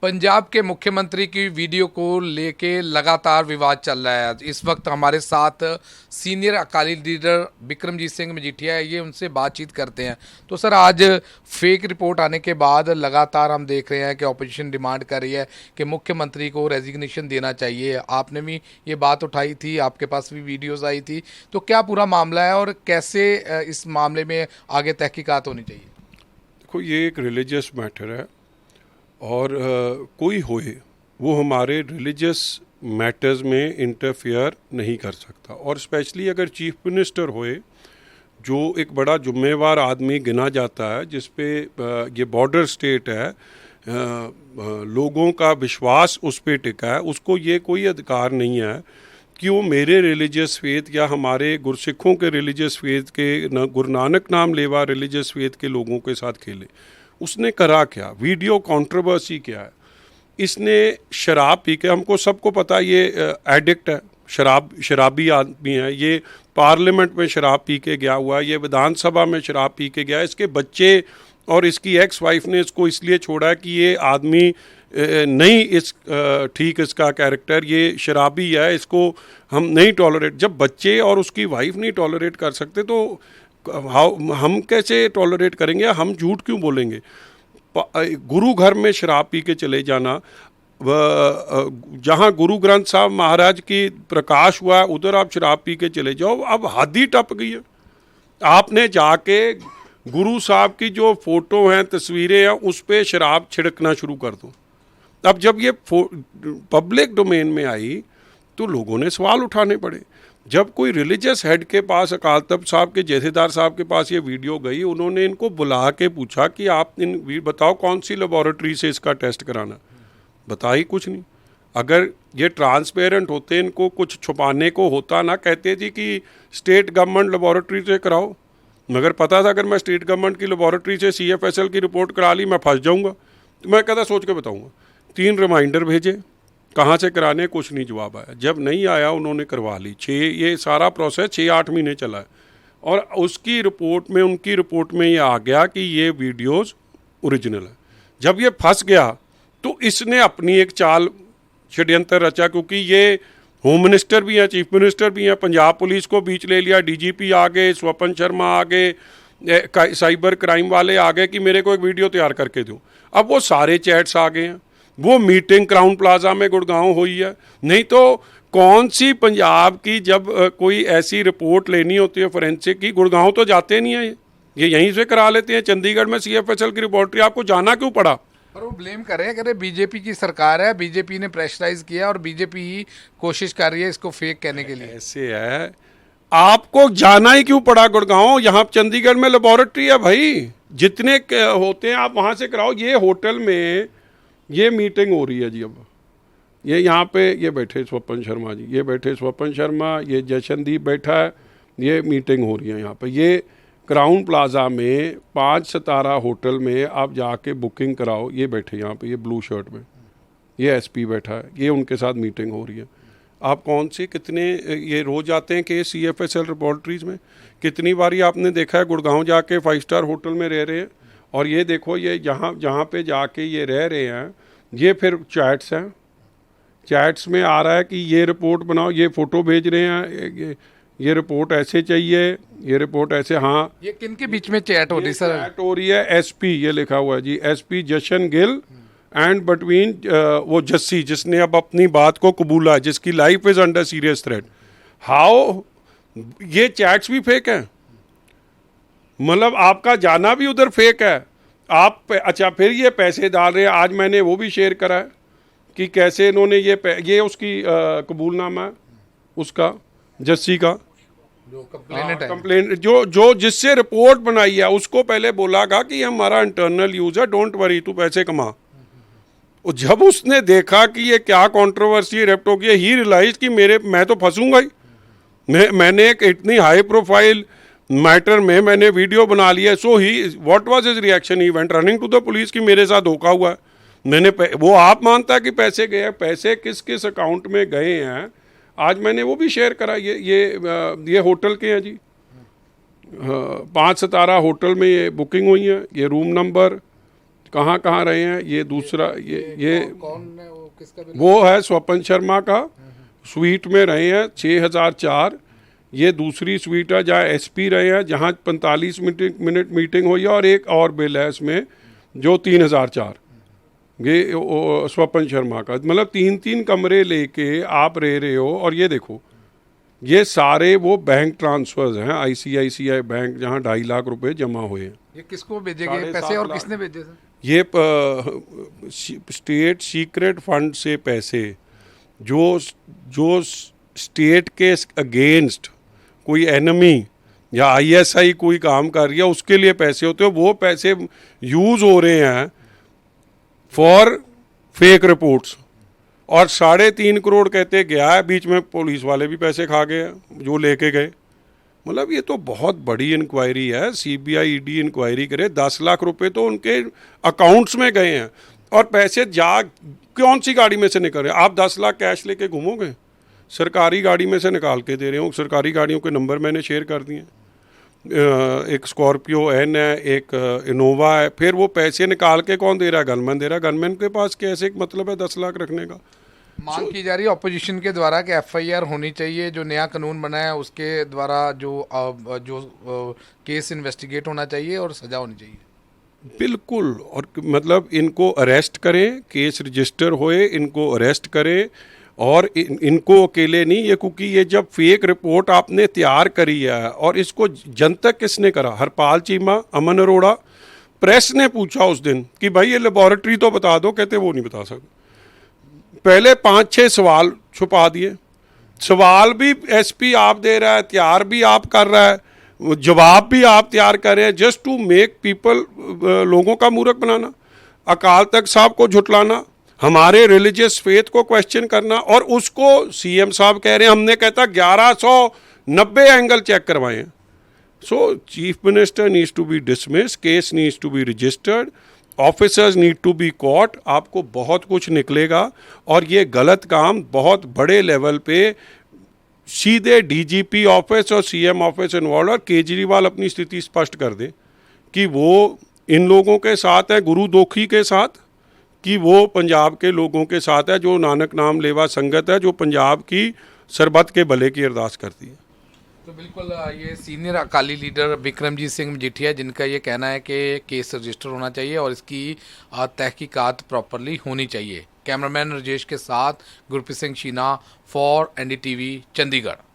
पंजाब के मुख्यमंत्री की वीडियो को लेके लगातार विवाद चल रहा है। इस वक्त हमारे साथ सीनियर अकाली लीडर बिक्रमजीत सिंह मजीठिया है, ये उनसे बातचीत करते हैं। तो सर, आज फेक रिपोर्ट आने के बाद लगातार हम देख रहे हैं कि ऑपोजिशन डिमांड कर रही है कि मुख्यमंत्री को रेजिग्नेशन देना चाहिए। आपने भी ये बात उठाई थी, आपके पास भी वीडियोस आई थी। तो क्या पूरा मामला है और कैसे इस मामले में आगे तहकीकात होनी चाहिए? देखो, ये एक रिलीजियस मैटर है और कोई होए वो हमारे रिलीजियस मैटर्स में इंटरफेयर नहीं कर सकता। और स्पेशली अगर चीफ मिनिस्टर होए, जो एक बड़ा जुम्मेवार आदमी गिना जाता है, जिस पे ये बॉर्डर स्टेट है, लोगों का विश्वास उस पे टिका है, उसको ये कोई अधिकार नहीं है कि वो मेरे रिलीजियस फेथ या हमारे गुरसिखों के रिलीजियस फेथ के गुरु नानक नाम लेवा रिलीजियस फेथ के लोगों के साथ खेले। उसने करा क्या? वीडियो कंट्रोवर्सी क्या है? इसने शराब पी के, हमको सबको पता ये एडिक्ट है, शराबी आदमी है, ये पार्लियामेंट में शराब पी के गया हुआ है, ये विधानसभा में शराब पी के गया है। इसके बच्चे और इसकी एक्स वाइफ ने इसको इसलिए छोड़ा है कि ये आदमी नहीं इस ठीक इसका कैरेक्टर, ये शराबी है, इसको हम नहीं टॉलरेट। जब बच्चे और उसकी वाइफ नहीं टॉलरेट कर सकते तो हम कैसे टॉलरेट करेंगे? हम झूठ क्यों बोलेंगे? गुरु घर में शराब पी के चले जाना, जहाँ गुरु ग्रंथ साहब महाराज की प्रकाश हुआ है उधर आप शराब पी के चले जाओ। अब हद ही टप गई है। आपने जाके गुरु साहब की जो फोटो हैं, तस्वीरें हैं, उस पर शराब छिड़कना शुरू कर दो। अब जब ये पब्लिक डोमेन में आई तो लोगों ने सवाल उठाने पड़े। जब कोई रिलीजियस हेड के पास, अकाल तख्त साहब के जथेदार साहब के पास ये वीडियो गई, उन्होंने इनको बुला के पूछा कि आप बताओ कौन सी लेबॉरेटरी से इसका टेस्ट कराना। बता ही कुछ नहीं। अगर ये ट्रांसपेरेंट होते, इनको कुछ छुपाने को होता ना, कहते जी कि स्टेट गवर्नमेंट लेबॉरेटरी से कराओ। मगर पता था अगर मैं स्टेट गवर्नमेंट की लेबॉरेटरी से CFSL की रिपोर्ट करा ली, मैं फंस जाऊँगा। तो मैं कहता सोच के बताऊँगा। 3 रिमाइंडर भेजे, कहाँ से कराने, कुछ नहीं जवाब आया। जब नहीं आया उन्होंने करवा ली। ये सारा प्रोसेस 6-8 महीने चला है। और उसकी रिपोर्ट में, उनकी रिपोर्ट में ये आ गया कि ये वीडियोस ओरिजिनल है। जब ये फंस गया तो इसने अपनी एक चाल षड्यंत्र रचा, क्योंकि ये होम मिनिस्टर भी हैं, चीफ मिनिस्टर भी हैं, पंजाब पुलिस को बीच ले लिया, DGP आ गए, स्वपन शर्मा आ गए, साइबर क्राइम वाले आ गए कि मेरे को एक वीडियो तैयार करके दो। अब वो सारे चैट्स आ गए हैं। वो मीटिंग क्राउन प्लाजा में गुड़गांव हुई है। नहीं तो कौन सी पंजाब की, जब कोई ऐसी रिपोर्ट लेनी होती है फोरेंसिक की, गुड़गांव तो जाते नहीं है, ये यहीं से करा लेते हैं। चंडीगढ़ में CFSL की रिपोर्टरी, आपको जाना क्यों पड़ा? पर वो ब्लेम कर रहे हैं, कह रहे बीजेपी की सरकार है, बीजेपी ने प्रेशराइज किया और बीजेपी ही कोशिश कर रही है इसको फेक कहने के लिए। ऐसे है, आपको जाना ही क्यों पड़ा गुड़गांव? यहाँ चंडीगढ़ में लेबोरेटरी है भाई, जितने होते हैं आप वहाँ से कराओ। ये होटल में ये मीटिंग हो रही है जी। अब ये यहाँ पे ये बैठे स्वपन शर्मा जी, ये बैठे स्वपन शर्मा, ये जशनदीप बैठा है, ये मीटिंग हो रही है यहाँ पे। ये क्राउन प्लाजा में 5 सितारा होटल में आप जाके बुकिंग कराओ। ये बैठे यहाँ पे, ये ब्लू शर्ट में, ये SP बैठा है, ये उनके साथ मीटिंग हो रही है। आप कौन सी, कितने ये रोज आते हैं कि CFSL लेबॉरेटरीज में? कितनी बारी आपने देखा है गुड़गांव जाके 5 स्टार होटल में रह रहे हैं? और ये देखो, ये जहाँ पे जाके ये रह रहे हैं, ये फिर चैट्स हैं। चैट्स में आ रहा है कि ये रिपोर्ट बनाओ, ये फ़ोटो भेज रहे हैं, ये रिपोर्ट ऐसे चाहिए, ये रिपोर्ट ऐसे। हाँ, ये किन के बीच में चैट हो रही सर? चैट हो रही है SP, ये लिखा हुआ है जी, SP Jashan Gill and between वो जस्सी, जिसने अब अपनी बात को कबूला है, जिसकी life is under serious threat. How? ये चैट्स भी फेक हैं। मतलब आपका जाना भी उधर फेक है। आप अच्छा, फिर ये पैसे डाल रहे हैं। आज मैंने वो भी शेयर करा है कि कैसे इन्होंने ये उसकी कबूलनामा है, उसका जस्सी का जो कंप्लेनेंट है, जो जिससे रिपोर्ट बनाई है, उसको पहले बोला था कि हमारा इंटरनल यूज है, डोंट वरी, तू पैसे कमा। और जब उसने देखा कि ये क्या कंट्रोवर्सी रेप्ट हो गई, ही रियलाइज कि मैं तो फंसूंगा ही। मैंने एक इतनी हाई प्रोफाइल मैटर में मैंने वीडियो बना लिया। So he what was his reaction? He went running to the police कि मेरे साथ धोखा हुआ है। वो आप मानता है कि पैसे गए हैं, पैसे किस किस अकाउंट में गए हैं, आज मैंने वो भी शेयर करा। ये होटल के हैं जी, 5 सितारा होटल में ये बुकिंग हुई है, ये रूम नंबर, कहाँ कहाँ रहे हैं, ये दूसरा ये कौन है वो, किसका बिल? वो है स्वपन शर्मा का, स्वीट में रहे हैं 6004। ये दूसरी स्वीट है जहाँ एसपी रहे हैं, जहाँ 45 मिनट मीटिंग हुई है, और एक और बिल है इसमें जो 3004। ये स्वपन शर्मा का, मतलब 3-3 कमरे लेके आप रह रहे हो। और ये देखो, ये सारे वो बैंक ट्रांसफर्स हैं, आईसीआईसीआई बैंक, जहाँ 2.5 लाख रुपए जमा हुए हैं। ये किसको भेजे गए पैसे 7.5 और लाख। किसने भेजे सर? ये स्टेट सीक्रेट फंड से पैसे, जो जो स्टेट के अगेंस्ट कोई एनिमी या आईएसआई कोई काम कर रही है उसके लिए पैसे होते हैं, वो पैसे यूज हो रहे हैं फॉर फेक रिपोर्ट्स। और 3.5 करोड़ कहते गया है, बीच में पुलिस वाले भी पैसे खा गए जो लेके गए। मतलब ये तो बहुत बड़ी इंक्वायरी है, सीबीआई ईडी इंक्वायरी करे। 10 लाख रुपए तो उनके अकाउंट्स में गए हैं, और पैसे जा कौन सी गाड़ी में से निकल रहे हैं? आप 10 लाख कैश लेके घूमोगे? सरकारी गाड़ी में से निकाल के दे रहे हो। सरकारी गाड़ियों के नंबर मैंने शेयर कर दिए। एक स्कॉर्पियो एन है, एक इनोवा है। फिर वो पैसे निकाल के कौन दे रहा है? गनमैन दे रहा है। गनमैन के पास कैसे मतलब है 10 लाख रखने का? मांग की जा रही है ऑपोजिशन के द्वारा कि एफआईआर होनी चाहिए, जो नया कानून बना है उसके द्वारा जो केस इन्वेस्टिगेट होना चाहिए और सजा होनी चाहिए। बिल्कुल। और मतलब इनको अरेस्ट करें, केस रजिस्टर होए, इनको अरेस्ट करें। और इनको अकेले नहीं, ये क्योंकि ये जब फेक रिपोर्ट आपने तैयार करी है, और इसको जनतक किसने करा? हरपाल चीमा, अमन अरोड़ा। प्रेस ने पूछा उस दिन कि भाई ये लेबोरेटरी तो बता दो, कहते वो नहीं बता सकते। पहले 5-6 सवाल छुपा दिए। सवाल भी एसपी आप दे रहा है, तैयार भी आप कर रहा है, जवाब भी आप तैयार कर रहे हैं, जस्ट टू मेक पीपल, लोगों का मूर्ख बनाना, अकाल तख्त साहब को झुटलाना, हमारे रिलीजियस फेथ को क्वेश्चन करना। और उसको सीएम साहब कह रहे हैं, हमने कहता 1190 एंगल चेक करवाए हैं। So chief minister needs to be dismiss, case needs to be registered, officers need to be caught. आपको बहुत कुछ निकलेगा। और ये गलत काम बहुत बड़े लेवल पे सीधे डीजीपी ऑफिस और सीएम ऑफिस इन्वॉल्व। और केजरीवाल अपनी स्थिति स्पष्ट कर दे कि वो इन लोगों के साथ है, गुरु दोखी के साथ, कि वो पंजाब के लोगों के साथ है, जो नानक नाम लेवा संगत है, जो पंजाब की सरबत के भले की अरदास करती है। तो बिल्कुल ये सीनियर अकाली लीडर बिक्रमजीत सिंह मजीठिया, जिनका ये कहना है कि केस रजिस्टर होना चाहिए और इसकी तहकीकात प्रॉपरली होनी चाहिए। कैमरामैन राजेश के साथ गुरप्रीत सिंह शीना फॉर एनडीटीवी चंडीगढ़।